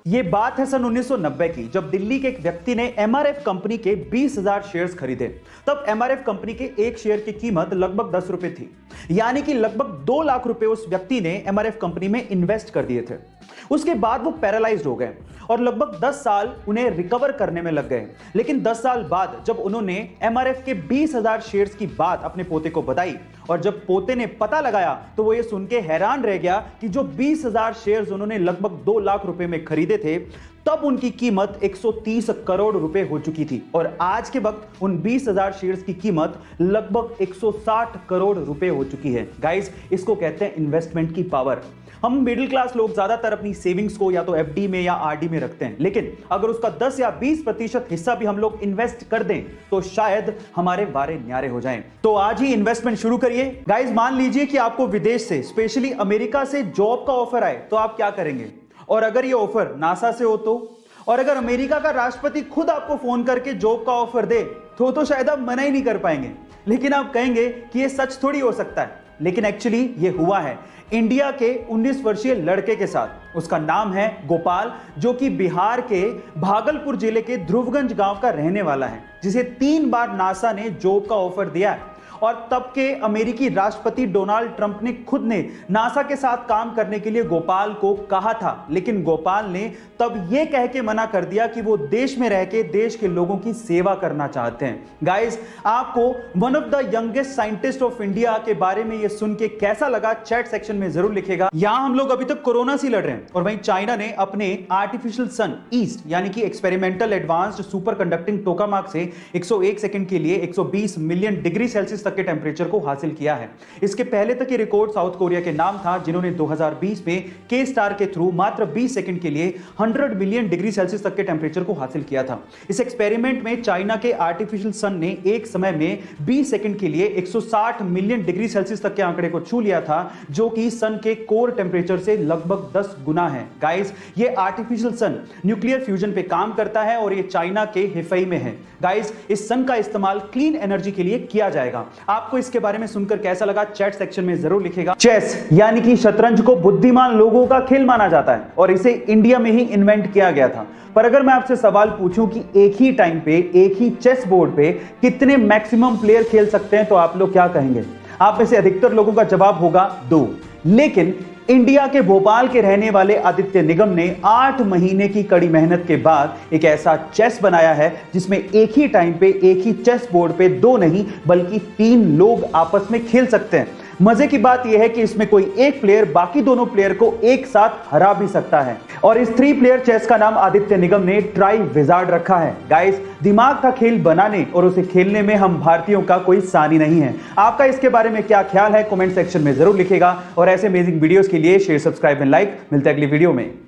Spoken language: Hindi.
ये बात है सन 1990 की, जब दिल्ली के एक व्यक्ति ने एमआरएफ कंपनी के 20,000 शेयर्स खरीदे। तब एमआरएफ कंपनी के एक शेयर की कीमत लगभग 10 रुपए थी, यानी कि लगभग 2 लाख रुपए उस व्यक्ति ने एमआरएफ कंपनी में इन्वेस्ट कर दिए थे। उसके बाद वो पैरालाइज्ड हो गए और लगभग 10 साल उन्हें रिकवर करने में लग गए। लेकिन 10 साल बाद जब उन्होंने एमआरएफ के 20,000 शेयर्स की बात अपने पोते को बताई और जब पोते ने पता लगाया तो वो ये सुन के हैरान रह गया कि जो 20,000 शेयर्स उन्होंने लगभग 2 लाख रुपए में खरीदे थे, तब उनकी कीमत 130 करोड़ रुपए हो चुकी थी और आज के वक्त उन 20,000 शेयर्स की कीमत लगभग 160 करोड़ रुपए हो चुकी है। गाइस, इसको कहते हैं इन्वेस्टमेंट की पावर। हम मिडिल क्लास लोग ज्यादातर अपनी सेविंग्स को या तो एफडी में या आरडी में रखते हैं, लेकिन अगर उसका 10 या 20% हिस्सा भी हम लोग इन्वेस्ट कर दें तो शायद हमारे वारे न्यारे हो जाएं। तो आज ही इन्वेस्टमेंट शुरू करिए। गाइस, मान लीजिए कि आपको विदेश से, स्पेशली अमेरिका से जॉब का ऑफर आए, तो आप क्या करेंगे? और अगर ये ऑफर नासा से हो तो? और अगर अमेरिका का राष्ट्रपति खुद आपको फोन करके जॉब का ऑफर दे तो शायद आप मना ही नहीं कर पाएंगे। लेकिन आप कहेंगे कि ये सच थोड़ी हो सकता है, लेकिन एक्चुअली ये हुआ है इंडिया के 19 वर्षीय लड़के के साथ। उसका नाम है गोपाल, जो कि बिहार के भागलपुर जिले के ध्रुवगंज गांव का रहने वाला है, जिसे 3 बार नासा ने जॉब का ऑफर दिया है। और तब के अमेरिकी राष्ट्रपति डोनाल्ड ट्रंप ने खुद ने नासा के साथ काम करने के लिए गोपाल को कहा था, लेकिन गोपाल ने तब यह कह के मना कर दिया कि वो देश में रह के देश के लोगों की सेवा करना चाहते हैं। गाइस, आपको one of the youngest scientist of India के बारे में ये सुन के कैसा लगा, चैट सेक्शन में जरूर लिखेगा। यहां हम लोग अभी तक कोरोना से लड़ रहे हैं और वहीं चाइना ने अपने आर्टिफिशियल सन ईस्ट यानी कि एक्सपेरिमेंटल एडवांस्ड सुपर कंडक्टिंग टोकामाक से 101 सेकंड के लिए 120 मिलियन डिग्री सेल्सियस तक के टेंपरेचर को हासिल किया है। इसके पहले तक ये रिकॉर्ड साउथ कोरिया के नाम था, जिन्होंने 2020 में के स्टार के थ्रू मात्र 20 सेकंड के लिए 100 मिलियन डिग्री सेल्सियस तक के टेंपरेचर को हासिल किया था। इस एक्सपेरिमेंट में चाइना के आर्टिफिशियल सन ने एक समय में 20 सेकंड के लिए 160 मिलियन डिग्री सेल्सियस तक के आंकड़े को छू लिया था, जो कि सन के कोर टेंपरेचर से लगभग 10 गुना है। गाइस, ये आर्टिफिशियल सन न्यूक्लियर फ्यूजन पे काम करता है और ये चाइना के हिफई में है। गाइस, इस सन का इस्तेमाल क्लीन एनर्जी के लिए किया जाएगा। आपको इसके बारे में सुनकर कैसा लगा, चैट सेक्शन में जरूर लिखेगा। चेस यानी कि शतरंज को बुद्धिमान लोगों का खेल माना जाता है और इसे इंडिया में ही इन्वेंट किया गया था। पर अगर मैं आपसे सवाल पूछूं कि एक ही टाइम पे एक ही चेस बोर्ड पे कितने मैक्सिमम प्लेयर खेल सकते हैं, तो आप लोग क्या कहेंगे? आप में से अधिकतर लोगों का जवाब होगा 2। लेकिन इंडिया के भोपाल के रहने वाले आदित्य निगम ने 8 महीने की कड़ी मेहनत के बाद एक ऐसा चेस बनाया है जिसमें एक ही टाइम पे एक ही चेस बोर्ड पे 2 नहीं बल्कि 3 लोग आपस में खेल सकते हैं। मजे की बात यह है कि इसमें कोई एक प्लेयर बाकी दोनों प्लेयर को एक साथ हरा भी सकता है और इस 3 प्लेयर चेस का नाम आदित्य निगम ने ट्राई विजार्ड रखा है। गाइस, दिमाग का खेल बनाने और उसे खेलने में हम भारतीयों का कोई सानी नहीं है। आपका इसके बारे में क्या ख्याल है, कमेंट सेक्शन में जरूर लिखेगा और ऐसे अमेजिंग वीडियोस के लिए शेयर, सब्सक्राइब एंड लाइक। मिलते हैं अगली वीडियो में।